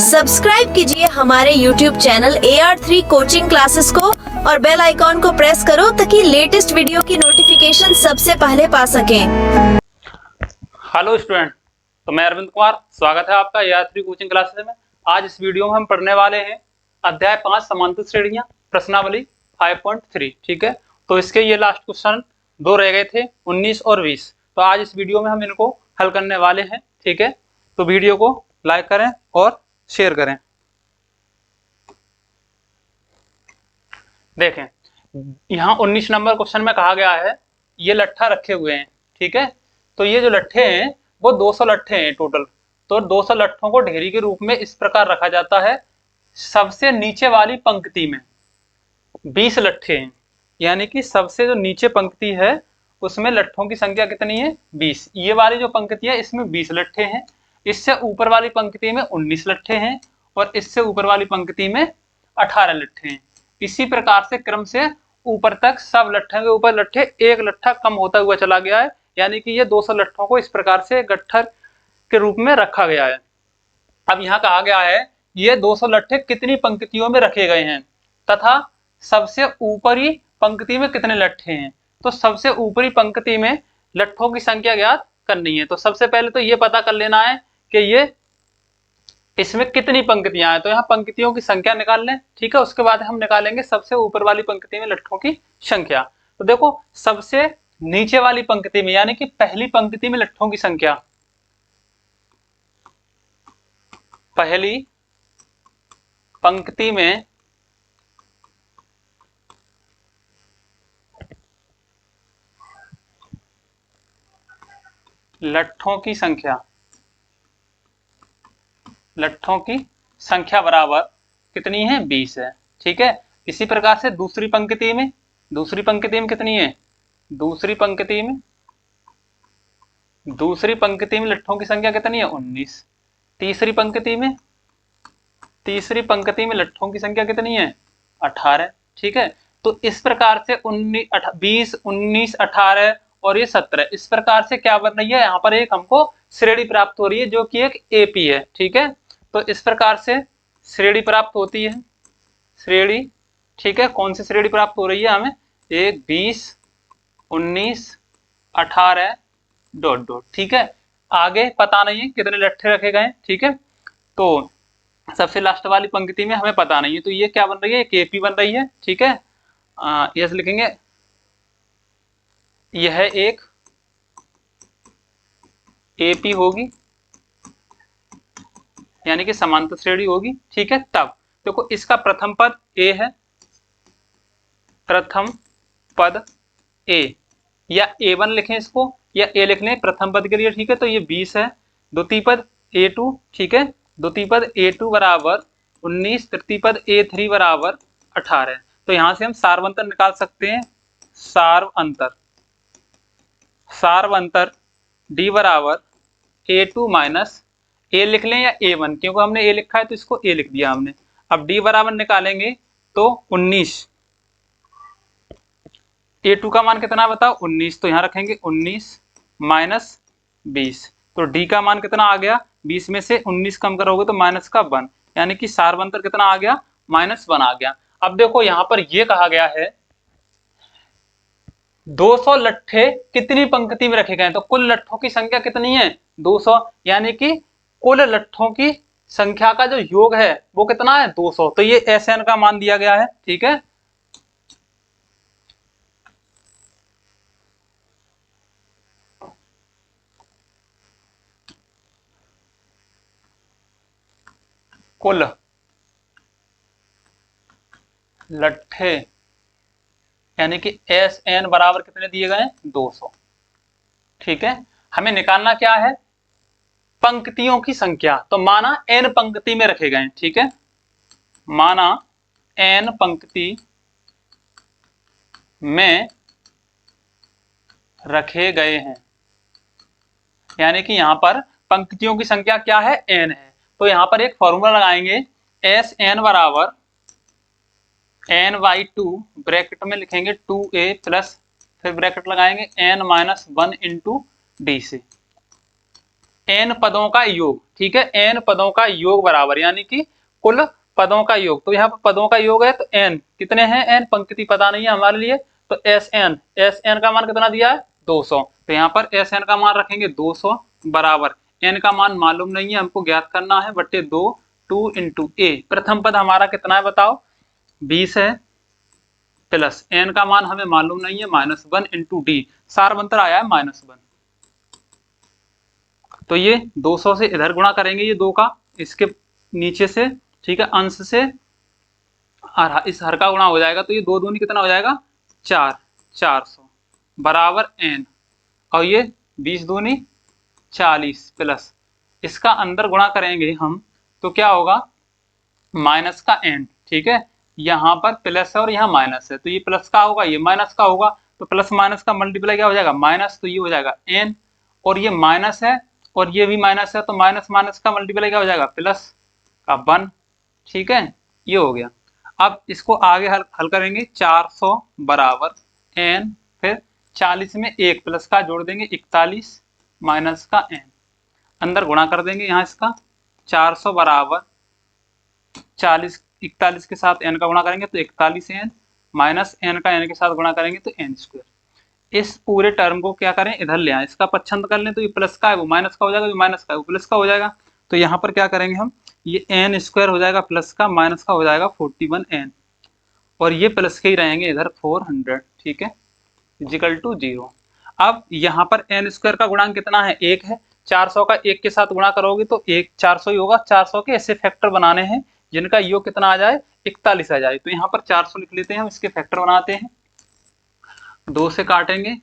Subscribe कीजिए हमारे YouTube channel AR3 coaching classes को और बेल आइकॉन को प्रेस करो ताकि लेटेस्ट वीडियो की नोटिफिकेशन सबसे पहले पा सकें। हेलो स्टूडेंट, तो मैं अरविंद कुमार, स्वागत है आपका AR3 कोचिंग क्लासेस में। आज इस वीडियो में हम पढ़ने वाले हैं अध्याय 5 समांतर श्रेणियां, प्रश्नावली 5.3। ठीक है, तो इसके ये लास्ट क्वेश्चन दो रह गए थे, 19 और 20। तो आज इस वीडियो में हम इनको हल करने वाले हैं। ठीक है, तो वीडियो को लाइक करें और शेयर करें। देखें, यहाँ 19 नंबर क्वेश्चन में कहा गया है ये लट्ठा रखे हुए हैं। ठीक है, तो ये जो लट्ठे हैं वो 200 लट्ठे हैं टोटल। तो 200 लट्ठों को ढेरी के रूप में इस प्रकार रखा जाता है। सबसे नीचे वाली पंक्ति में 20 लट्ठे हैं, यानी कि सबसे जो नीचे पंक्ति है उसमें लट्ठों की संख्या कितनी है? 20। ये वाली जो पंक्ति है इसमें 20 लट्ठे हैं। इससे ऊपर वाली पंक्ति में 19 लट्ठे हैं और इससे ऊपर वाली पंक्ति में 18 लट्ठे हैं। इसी प्रकार से क्रम से ऊपर तक सब लट्ठे के ऊपर लट्ठे, एक लट्ठा कम होता हुआ चला गया है, यानी कि ये 200 लट्ठों को इस प्रकार से गट्ठर के रूप में रखा गया है। अब यहाँ कहा गया है ये 200 लट्ठे कितनी पंक्तियों में रखे गए हैं तथा सबसे ऊपरी पंक्ति में कितने लट्ठे हैं। तो सबसे ऊपरी पंक्ति में लट्ठों की संख्या ज्ञात करनी है। तो सबसे पहले तो ये पता कर लेना है कि ये इसमें कितनी पंक्तियां हैं। तो यहाँ पंक्तियों की संख्या निकाल लें। ठीक है, उसके बाद हम निकालेंगे सबसे ऊपर वाली पंक्ति में लट्ठों की संख्या। तो देखो, सबसे नीचे वाली पंक्ति में यानी कि पहली पंक्ति में लट्ठों की संख्या, पहली पंक्ति में लट्ठों की संख्या बराबर कितनी है? 20 है। ठीक है, इसी प्रकार से दूसरी पंक्ति में कितनी है? दूसरी पंक्ति में लट्ठों की संख्या कितनी है? 19। तीसरी पंक्ति में लट्ठों की संख्या कितनी है? 18। ठीक है, तो इस प्रकार से 20, 19, 18 और ये 17, इस प्रकार से क्या बन रही है? यहाँ पर एक हमको श्रेणी प्राप्त हो रही है जो कि एक AP है। ठीक है, तो इस प्रकार से श्रेणी प्राप्त होती है। श्रेणी, ठीक है, कौन सी श्रेणी प्राप्त हो रही है हमें? एक 20, 19, 18 ... ठीक है, आगे पता नहीं है कितने लट्ठे रखे गए। ठीक है, तो सबसे लास्ट वाली पंक्ति में हमें पता नहीं है, तो ये क्या बन रही है? एक AP बन रही है। ठीक है, यस लिखेंगे, यह एक AP होगी, यानी कि समांतर श्रेणी होगी। ठीक है, तब देखो इसका प्रथम पद A है, प्रथम पद A, या A1 लिखें इसको या A लिख लें प्रथम पद के लिए। ठीक है, तो ये 20 है। द्वितीय पद A2, ठीक है, द्वितीय पद A2 बराबर 19, तृतीय पद A3 बराबर 18। तो यहां से हम सार्व अंतर निकाल सकते हैं। सार्व अंतर D बराबर A2 माइनस A लिख लें या A1, क्योंकि हमने A लिखा है तो इसको A लिख दिया हमने। अब D बराबर निकालेंगे तो 19, A2 का मान कितना बताओ? 19, तो यहाँ रखेंगे 19 माइनस 20, तो D का मान कितना आ गया? 20 में से 19 कम करोगे तो माइनस का 1, यानी कि सार्व अंतर कितना आ गया? -1 आ गया। अब देखो यहाँ पर ये कहा गया है 200 लट्ठे कितनी पंक्ति में रखे गए हैं। तो कुल लट्ठों की संख्या कितनी है? 200, यानी कि कुल लट्ठों की संख्या का जो योग है वो कितना है? 200। तो ये SN का मान दिया गया है। ठीक है, कुल लट्ठे यानी कि SN बराबर कितने दिए गए? 200। ठीक है, हमें निकालना क्या है? पंक्तियों की संख्या। तो माना N पंक्ति में रखे गए। ठीक है, माना N पंक्ति में रखे गए हैं, यानी कि यहां पर पंक्तियों की संख्या क्या है? N है। तो यहां पर एक फॉर्मूला लगाएंगे, SN बराबर N/2, ब्रैकेट में लिखेंगे 2A प्लस, फिर ब्रैकेट लगाएंगे N-1 इंटू D से। n पदों का योग, ठीक है, n पदों का योग बराबर, यानी कि कुल पदों का योग। तो यहाँ पर पदों का योग है तो n कितने हैं, n पंक्ति पता नहीं है हमारे लिए, तो Sn का मान कितना दिया है 200, तो यहाँ पर Sn का मान रखेंगे 200 बराबर n का मान मालूम नहीं है, हमको ज्ञात करना है बट्टे 2, 2 इंटू a। प्रथम पद हमारा कितना है बताओ, 20 है, प्लस n का मान हमें मालूम नहीं है -1 इंटू डी, सार मंत्र आया है -1, तो ये 200 से इधर गुणा करेंगे, ये 2 का इसके नीचे से, ठीक है, अंश से इस हर का गुणा हो जाएगा, तो ये 2 दूनी कितना हो जाएगा 4, 400 बराबर n, और ये 20 दूनी 40 प्लस इसका अंदर गुणा करेंगे हम तो क्या होगा माइनस का n, ठीक है, यहाँ पर प्लस है और यहाँ माइनस है, तो ये प्लस का होगा ये माइनस का होगा, तो प्लस माइनस का मल्टीप्लाई क्या हो जाएगा माइनस, तो ये हो जाएगा n, और ये माइनस है और ये भी माइनस है, तो माइनस माइनस का मल्टीप्लाई क्या हो जाएगा प्लस का 1, ठीक है, ये हो गया। अब इसको आगे हल करेंगे, 400 बराबर n, फिर 40 में 1 प्लस का जोड़ देंगे 41 माइनस का n, अंदर गुणा कर देंगे यहाँ इसका, 400 बराबर 40 41 के साथ n का गुणा करेंगे तो 41n माइनस n का n के साथ गुणा करेंगे तो n स्क्वायर। इस पूरे टर्म को क्या करें इधर ले आए, इसका पच्छंद कर लें, तो ये प्लस का है वो माइनस का हो जाएगा, जो माइनस का है वो प्लस का हो जाएगा, तो यहाँ पर क्या करेंगे हम, ये n स्क्वायर हो जाएगा प्लस का माइनस का हो जाएगा 41n, और ये प्लस के ही रहेंगे इधर 400, ठीक है, इजिकल टू 0। अब यहाँ पर n स्क्वायर का गुणांक कितना है 1 है, 400 का 1 के साथ गुणा करोगे तो 1 400 ही होगा, 400 के ऐसे फैक्टर बनाने हैं जिनका योग कितना आ जाए 41 आ जाए, तो यहाँ पर 400 लिख लेते हैं, हम इसके फैक्टर बनाते हैं, 2 से काटेंगे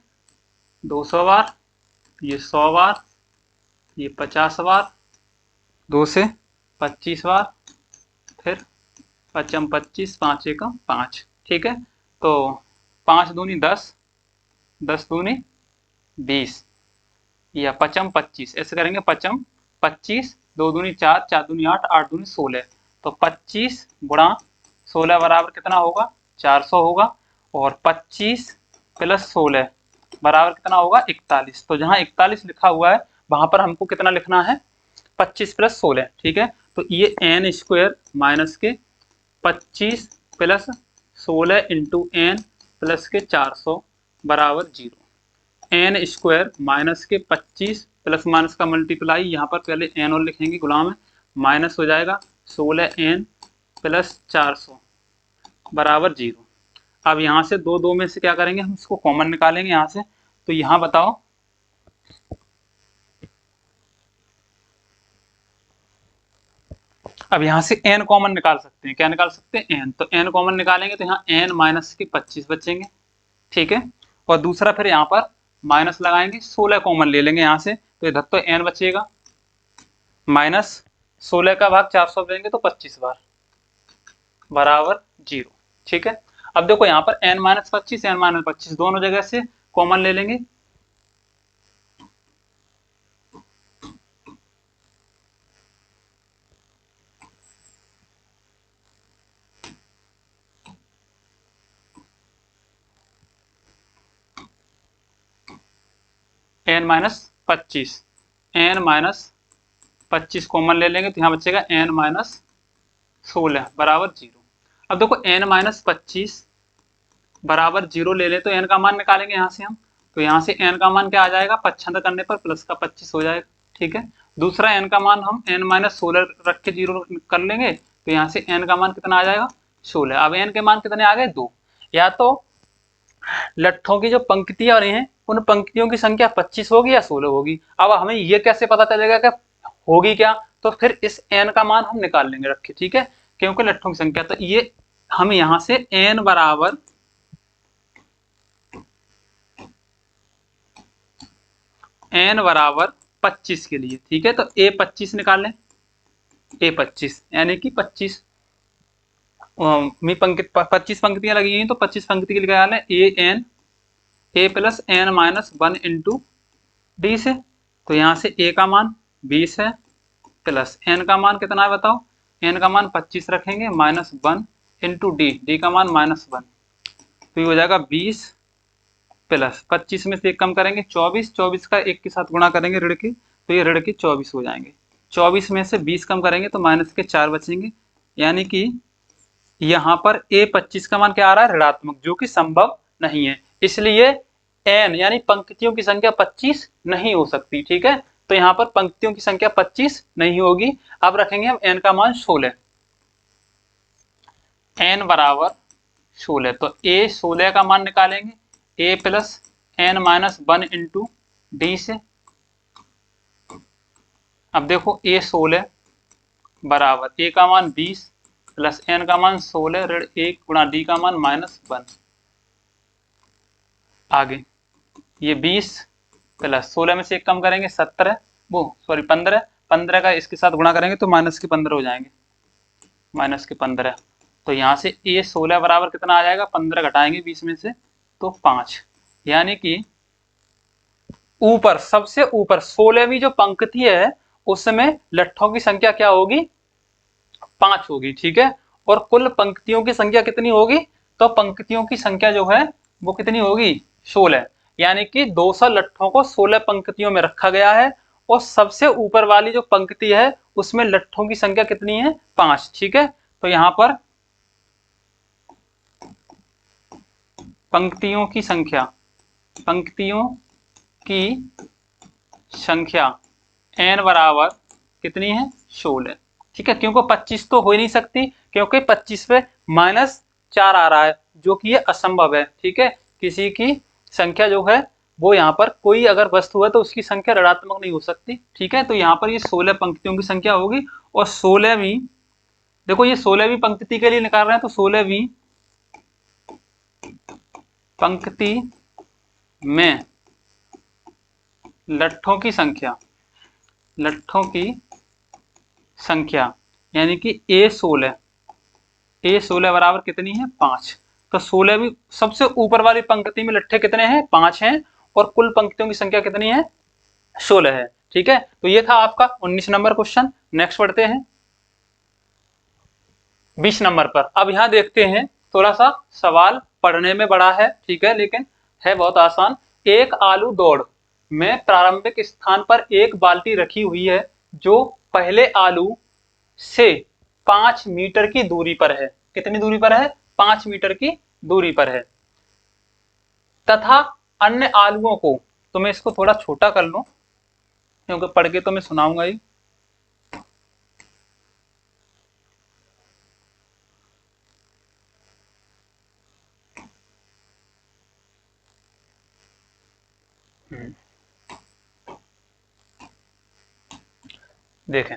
200 बार, ये 100 बार, ये 50 बार, 2 से 25 बार, फिर 5 25 5 एकम 5, ठीक है, तो 5 दूनी 10, 10 दूनी 20, या 5 25 ऐसे करेंगे, 5 25, 2 दूनी 4, 4 दूनी 8, 8 दूनी 16, तो 25 गुणा 16 बराबर कितना होगा 400 होगा, और 25 प्लस 16 बराबर कितना होगा 41, तो जहाँ 41 लिखा हुआ है वहां पर हमको कितना लिखना है 25 प्लस 16, ठीक है, तो ये n स्क्वायर माइनस के 25 प्लस 16 इंटू n प्लस के 400 बराबर 0, n स्क्वायर माइनस के 25 प्लस माइनस का मल्टीप्लाई, यहाँ पर पहले n और लिखेंगे गुलाम है, माइनस हो जाएगा 16n प्लस 400 बराबर 0। अब यहाँ से 2 2 में से क्या करेंगे हम इसको कॉमन निकालेंगे यहाँ से, तो यहाँ बताओ अब यहाँ से n कॉमन निकाल सकते हैं, क्या निकाल सकते हैं n, तो n कॉमन निकालेंगे तो यहाँ n माइनस के 25 बचेंगे, ठीक है, और दूसरा फिर यहाँ पर माइनस लगाएंगे 16 कॉमन ले लेंगे यहाँ से, तो इधर तो n बचेगा, माइनस 16 का भाग 400 देंगे तो 25 बार बराबर 0, ठीक है। अब देखो यहाँ पर n माइनस 25 n माइनस 25 दोनों जगह से कॉमन ले लेंगे, n माइनस 25 कॉमन ले लेंगे तो यहाँ बचेगा n माइनस 16 बराबर 0। अब देखो n माइनस 25 बराबर 0 ले ले तो n का मान निकालेंगे यहाँ से हम, तो यहाँ से n का मान क्या आ जाएगा पच्छंद करने पर प्लस का 25 हो जाएगा, ठीक है। दूसरा n का मान हम n माइनस 16 रख के 0 कर लेंगे, तो यहाँ से n का मान कितना आ जाएगा 16। अब n के मान कितने आ गए 2, या तो लट्ठों की जो पंक्तियां आ रही हैं उन पंक्तियों की संख्या 25 होगी या 16 होगी। अब हमें ये कैसे पता चलेगा कि होगी क्या, तो फिर इस n का मान हम निकाल लेंगे रख के, ठीक है, क्योंकि लट्ठों की संख्या, तो ये हम यहां से n बराबर n बराबर 25 के लिए, ठीक है, तो a 25 निकाल लें, a 25 यानी कि 25 में पंक्ति 25 पंक्तियां लगी हैं तो 25 पंक्ति के लिए क्या है a plus n minus 1 into D से, तो यहाँ से a का मान 20 है प्लस n का मान कितना है बताओ, n का मान 25 रखेंगे माइनस 1 इंटू डी का मान माइनस 1, तो ये हो जाएगा 20 प्लस 25 में से 1 कम करेंगे 24 का 1 के साथ गुणा करेंगे ऋण की, तो ये ऋण के 24 हो जाएंगे। 24 में से 20 कम करेंगे तो माइनस के 4 बचेंगे, यानी कि यहाँ पर A25 का मान क्या आ रहा है, ऋणात्मक, जो कि संभव नहीं है। इसलिए n यानी पंक्तियों की संख्या 25 नहीं हो सकती। ठीक है, तो यहाँ पर पंक्तियों की संख्या 25 नहीं होगी। अब रखेंगे हम n का मान 16, n बराबर 16। तो a 16 का मान निकालेंगे, a plus n minus 1 into D से। अब देखो a 16 बराबर a का मान 20 प्लस n का मान 16 ऋण 1 गुणा d का मान माइनस 1। आगे ये 20 प्लस 16 में से 1 कम करेंगे 17, वो सॉरी 15, 15 का इसके साथ गुणा करेंगे तो माइनस के 15 हो जाएंगे, माइनस के 15। तो यहाँ से a 16 बराबर कितना आ जाएगा, 15 घटाएंगे 20 में से तो 5, यानी कि ऊपर सबसे ऊपर 16वीं जो पंक्ति है उसमें लट्ठों की संख्या क्या होगी, 5 होगी। ठीक है, और कुल पंक्तियों की संख्या कितनी होगी, तो पंक्तियों की संख्या जो है वो कितनी होगी, 16, यानी कि 200 लट्ठों को 16 पंक्तियों में रखा गया है और सबसे ऊपर वाली जो पंक्ति है उसमें लट्ठों की संख्या कितनी है, 5। ठीक है, तो यहां पर पंक्तियों की संख्या, पंक्तियों की संख्या n बराबर कितनी है, 16। ठीक है, क्योंकि 25 तो हो ही नहीं सकती, क्योंकि 25 पे -4 आ रहा है जो कि ये असंभव है। ठीक है, किसी की संख्या जो है वो यहाँ पर कोई अगर वस्तु है तो उसकी संख्या ऋणात्मक नहीं हो सकती। ठीक है, तो यहाँ पर ये 16 पंक्तियों की संख्या होगी और 16वीं, देखो ये 16वीं पंक्ति के लिए निकाल रहे हैं तो 16वीं पंक्ति में लट्ठों की संख्या, लट्ठों की संख्या यानी कि A16 बराबर कितनी है, 5। तो 16वीं सबसे ऊपर वाली पंक्ति में लट्ठे कितने हैं, 5 हैं और कुल पंक्तियों की संख्या कितनी है, 16 है। ठीक है, तो ये था आपका 19 नंबर क्वेश्चन। नेक्स्ट पढ़ते हैं 20 नंबर पर। अब यहाँ देखते हैं, थोड़ा सा सवाल पढ़ने में बड़ा है, ठीक है, लेकिन है बहुत आसान। एक आलू दौड़ में प्रारंभिक स्थान पर एक बाल्टी रखी हुई है जो पहले आलू से 5 मीटर की दूरी पर है। कितनी दूरी पर है, 5 मीटर की दूरी पर है, तथा अन्य आलुओं को, तो मैं इसको थोड़ा छोटा कर लूं क्योंकि पढ़ के तो मैं सुनाऊंगा ही। देखें,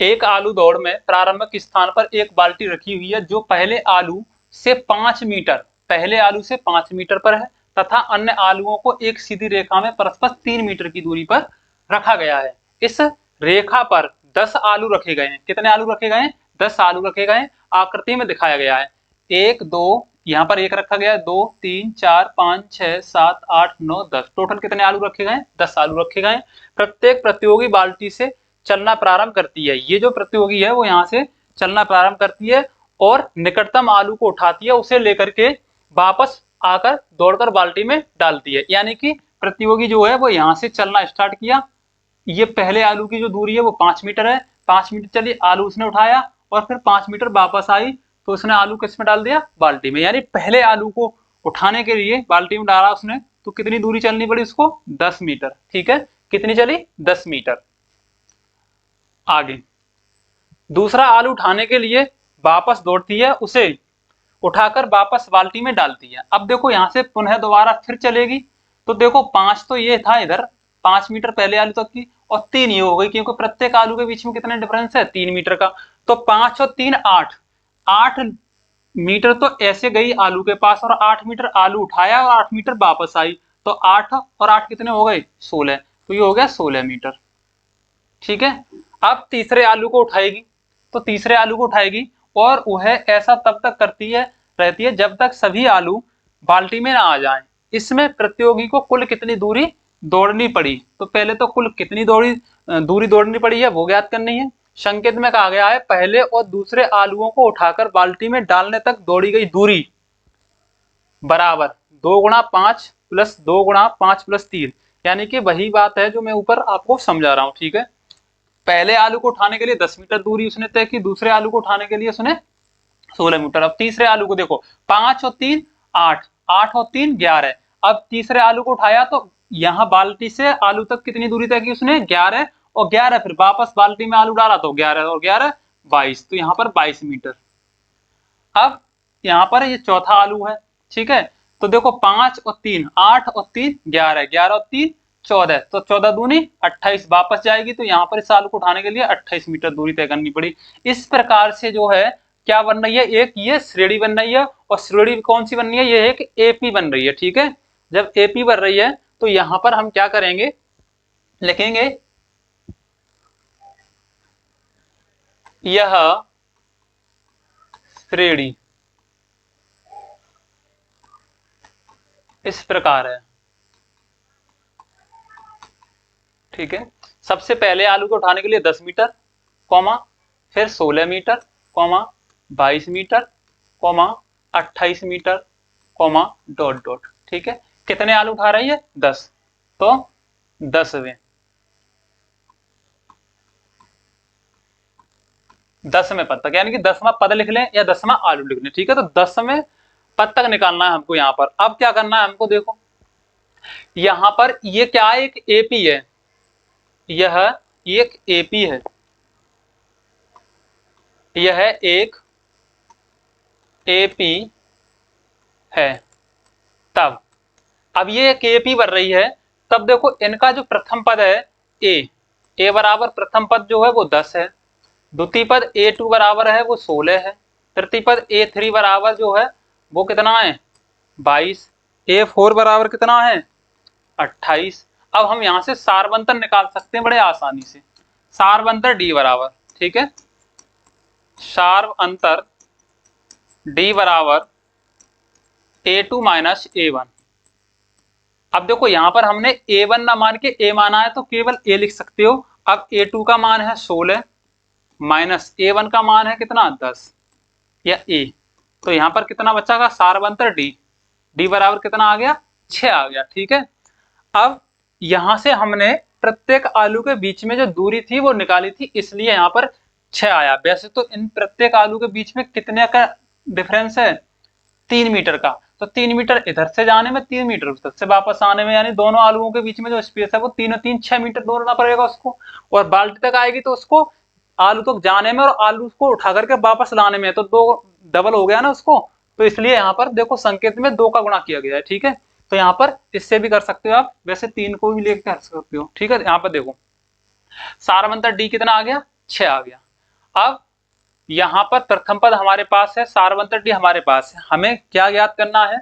एक आलू दौड़ में प्रारंभिक स्थान पर एक बाल्टी रखी हुई है जो पहले आलू से 5 मीटर, पहले आलू से 5 मीटर पर है तथा अन्य आलुओं को एक सीधी रेखा में परस्पर 3 मीटर की दूरी पर रखा गया है। इस रेखा पर 10 आलू रखे गए हैं। कितने आलू रखे गए हैं, 10 आलू रखे गए हैं। आकृति में दिखाया गया है 1 2, यहाँ पर 1 रखा गया है, 2 3 4 5 6 7 8 9 10, टोटल कितने आलू रखे गए, 10 आलू रखे गए। प्रत्येक प्रतियोगी बाल्टी से चलना प्रारंभ करती है। ये जो प्रतियोगी है वो यहाँ से चलना प्रारंभ करती है और निकटतम आलू को उठाती है, उसे लेकर के वापस आकर दौड़कर बाल्टी में डालती है। यानी कि प्रतियोगी जो है वो यहाँ से चलना स्टार्ट किया, ये पहले आलू की जो दूरी है वो 5 मीटर है, 5 मीटर चली, आलू उसने उठाया और फिर 5 मीटर वापस आई तो उसने आलू किस में डाल दिया, बाल्टी में। यानी पहले आलू को उठाने के लिए बाल्टी में डाला उसने, तो कितनी दूरी चलनी पड़ी उसको, 10 मीटर। ठीक है, कितनी चली, 10 मीटर। आगे दूसरा आलू उठाने के लिए वापस दौड़ती है, उसे उठाकर वापस बाल्टी में डालती है। अब देखो यहाँ से पुनः दोबारा फिर चलेगी, तो देखो 5 तो ये था इधर, 5 मीटर पहले आलू तक की, और 3 ये हो गई क्योंकि प्रत्येक आलू के बीच में कितना डिफरेंस है, 3 मीटर का। तो 5 और 3 8, 8 मीटर तो ऐसे गई आलू के पास और 8 मीटर आलू उठाया और 8 मीटर वापस आई, तो 8 और 8 कितने हो गए, 16, तो ये हो गया 16 मीटर। ठीक है, अब तीसरे आलू को उठाएगी, तो तीसरे आलू को उठाएगी और वह ऐसा तब तक करती है रहती है जब तक सभी आलू बाल्टी में ना आ जाएं। इसमें प्रतियोगी को कुल कितनी दूरी दौड़नी पड़ी, तो पहले तो कुल कितनी दूरी दौड़नी पड़ी है वो ज्ञात करनी है। संकेत में कहा गया है पहले और दूसरे आलुओं को उठाकर बाल्टी में डालने तक दौड़ी गई दूरी बराबर 2 गुणा 5 प्लस 2 गुणा 5 प्लस 3, यानी कि वही बात है जो मैं ऊपर आपको समझा रहा हूँ, ठीक है। पहले आलू को उठाने के लिए 10 मीटर दूरी उसने तय की, दूसरे आलू को उठाने के लिए उसने 16 मीटर। अब तीसरे आलू को देखो, 5 और 3 8, 8 और 3 11। अब तीसरे आलू को उठाया तो यहाँ बाल्टी से आलू तक कितनी दूरी तय की उसने, 11 और 11, फिर वापस बाल्टी में आलू डाला तो 11 और 11 22, तो यहाँ पर 22 मीटर। अब यहाँ पर ये चौथा आलू है, ठीक है। तो देखो 5 और 3 8 और 3 11, 11 और 3 14, तो 14 दूनी 28 वापस जाएगी, तो यहाँ पर इस आलू को उठाने के लिए 28 मीटर दूरी तय करनी पड़ी। इस प्रकार से जो है क्या बन रही है, एक ये श्रेणी बन रही है, और श्रेणी कौन सी बन रही है, ये एक एपी बन रही है, ठीक है। जब एपी बन रही है तो यहाँ पर हम क्या करेंगे, लिखेंगे यह श्रेणी इस प्रकार है, ठीक है। सबसे पहले आलू को उठाने के लिए 10 मीटर, कॉमा, फिर 16 metre, comma, 22 metre, comma, 28 metre, comma, dot dot, ठीक है। कितने आलू उठा रही है, 10, तो 10वें 10वें पद तक, यानी कि 10वां पद लिख लें या 10वां आलू लिख लें, ठीक है। तो 10वें पद तक निकालना है हमको यहाँ पर। अब क्या करना है हमको, देखो यहाँ पर ये क्या है, एक एपी है, यह एक एपी है, यह एक एपी है। तब अब ये एक एपी बन रही है, तब देखो इनका जो प्रथम पद है ए बराबर प्रथम पद जो है वो 10 है, द्वितीय पद A2 बराबर है वो 16 है, तृतीय पद A3 बराबर जो है वो कितना है 22, A4 बराबर कितना है 28। अब हम यहां से सारवंतर निकाल सकते हैं बड़े आसानी से। सारवंतर D बराबर, ठीक है, सारवंतर D बराबर A2 माइनस A1। अब देखो यहां पर हमने A1 ना मान के A माना है तो केवल A लिख सकते हो। अब A2 का मान है 16 माइनस A1 का मान है कितना 10 या A, तो यहां पर कितना बचा, सारवंतर D बराबर कितना आ गया 6 आ गया, ठीक है। अब यहां से हमने प्रत्येक आलू के बीच में जो दूरी थी वो निकाली थी, इसलिए यहां पर 6 आया। वैसे तो इन प्रत्येक आलू के बीच में कितने का डिफरेंस है, 3 मीटर का, तो 3 मीटर इधर से जाने में, 3 मीटर उधर से वापस आने में, यानी दोनों आलुओं के बीच में जो स्पेस है वो 3 और 3 6 मीटर दौड़ना पड़ेगा उसको, और बाल्टी तक आएगी तो उसको आलू तक जाने में और आलू को उठा करके वापस लाने में तो 2 डबल हो गया ना उसको, तो इसलिए यहाँ पर देखो संकेत में 2 का गुणा किया गया है, ठीक है। तो यहाँ पर इससे भी कर सकते हो आप, वैसे 3 को भी लेकर कर सकते हो, ठीक है। यहाँ पर देखो सारवंतर D कितना आ गया 6 आ गया। अब यहाँ पर प्रथम पद हमारे पास है, सारवंतर D हमारे पास है, हमें क्या ज्ञात करना है,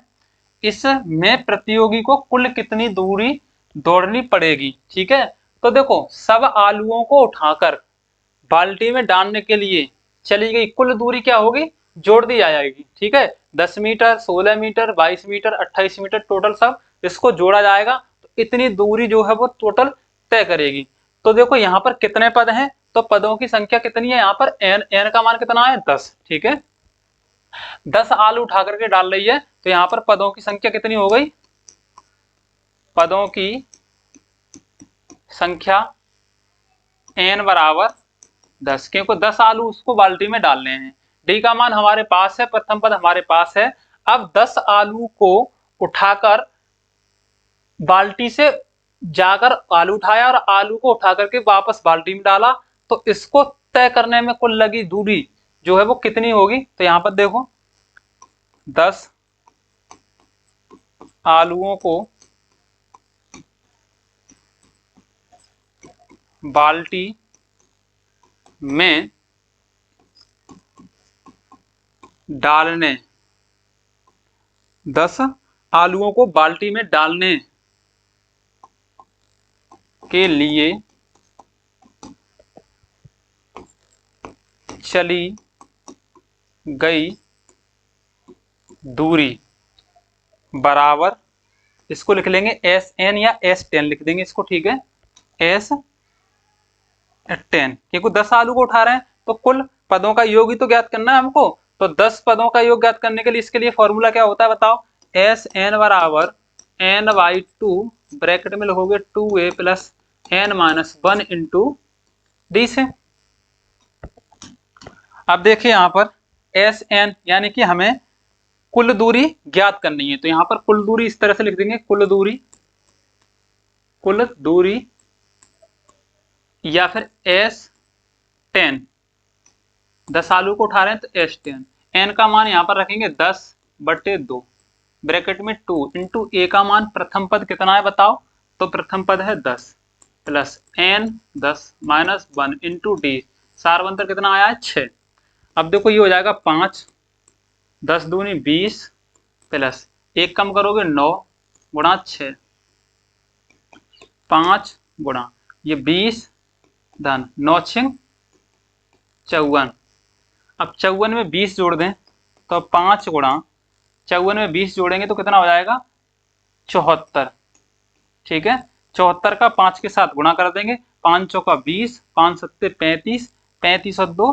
इसमें प्रतियोगी को कुल कितनी दूरी दौड़नी पड़ेगी, ठीक है। तो देखो सब आलुओं को उठाकर बाल्टी में डालने के लिए चली गई कुल दूरी क्या होगी, जोड़ दी जाएगी, ठीक है। 10 metre 16 metre 22 metre 28 metre total सब इसको जोड़ा जाएगा, तो इतनी दूरी जो है वो टोटल तय करेगी। तो देखो यहाँ पर कितने पद हैं, तो पदों की संख्या कितनी है, यहाँ पर n का मान कितना है 10, ठीक है। 10 आलू उठा करके डाल रही है, तो यहाँ पर पदों की संख्या कितनी हो गई, पदों की संख्या n बराबर 10, क्योंकि 10 आलू उसको बाल्टी में डालने हैं। D का मान हमारे पास है, प्रथम पद हमारे पास है। अब 10 आलू को उठाकर बाल्टी से जाकर आलू उठाया और आलू को उठा करके वापस बाल्टी में डाला, तो इसको तय करने में कुल लगी दूरी जो है वो कितनी होगी, तो यहाँ पर देखो 10 आलुओं को बाल्टी में डालने, 10 आलुओं को बाल्टी में डालने के लिए चली गई दूरी बराबर, इसको लिख लेंगे SN या S10 लिख देंगे इसको, ठीक है, S10, क्योंकि 10 आलू को उठा रहे हैं तो कुल पदों का योग ही तो ज्ञात करना है हमको। तो 10 पदों का योग ज्ञात करने के लिए इसके लिए फॉर्मूला क्या होता है बताओ, SN बराबर n/2 ब्रैकेट में लिखोगे 2a plus n-1 into D से। अब देखिए यहाँ पर एस एन यानी कि हमें कुल दूरी ज्ञात करनी है, तो यहाँ पर कुल दूरी इस तरह से लिख देंगे, कुल दूरी या फिर S10, 10 आलू को उठा रहे हैं तो S10, n का मान यहाँ पर रखेंगे 10/2 ब्रैकेट में 2 इंटू ए का मान प्रथम पद कितना है बताओ, तो प्रथम पद है 10 plus n 10 minus 1 into D, सारवंतर कितना आया है 6। अब देखो ये हो जाएगा 5, 10 दूनी 20 प्लस 1 कम करोगे 9 गुणा 6, 5 गुणा ये 20 धन 9 6 54। अब 54 में 20 जोड़ दें तो 5 गुणा 54 में 20 जोड़ेंगे तो कितना हो जाएगा 74। ठीक है, 74 का 5 के साथ गुणा कर देंगे, 5 चौका 20, 5 सत्ते 35, 35 और 2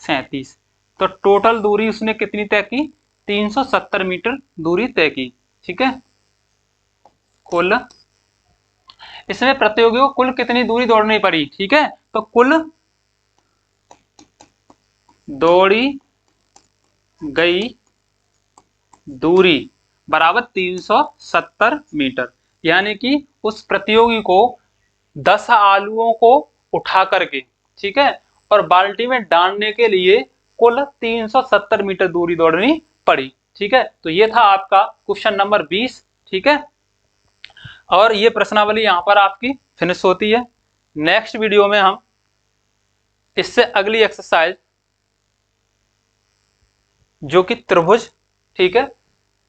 37। तो टोटल दूरी उसने कितनी तय की, 370 मीटर दूरी तय की। ठीक है, कुल इसमें प्रतियोगियों को कुल कितनी दूरी दौड़नी पड़ी, ठीक है, तो कुल दौड़ी गई दूरी बराबर 370 मीटर, यानी कि उस प्रतियोगी को 10 आलुओं को उठा करके, ठीक है, और बाल्टी में डालने के लिए कुल 370 मीटर दूरी दौड़नी पड़ी। ठीक है, तो ये था आपका क्वेश्चन नंबर 20। ठीक है, और ये प्रश्नावली यहां पर आपकी फिनिश होती है। नेक्स्ट वीडियो में हम इससे अगली एक्सरसाइज जो कि त्रिभुज, ठीक है,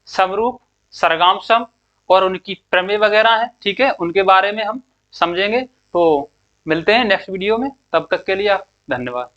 समरूप, सरगाम सम और उनकी प्रमेय वगैरह है, ठीक है, उनके बारे में हम समझेंगे। तो मिलते हैं नेक्स्ट वीडियो में, तब तक के लिए आप धन्यवाद।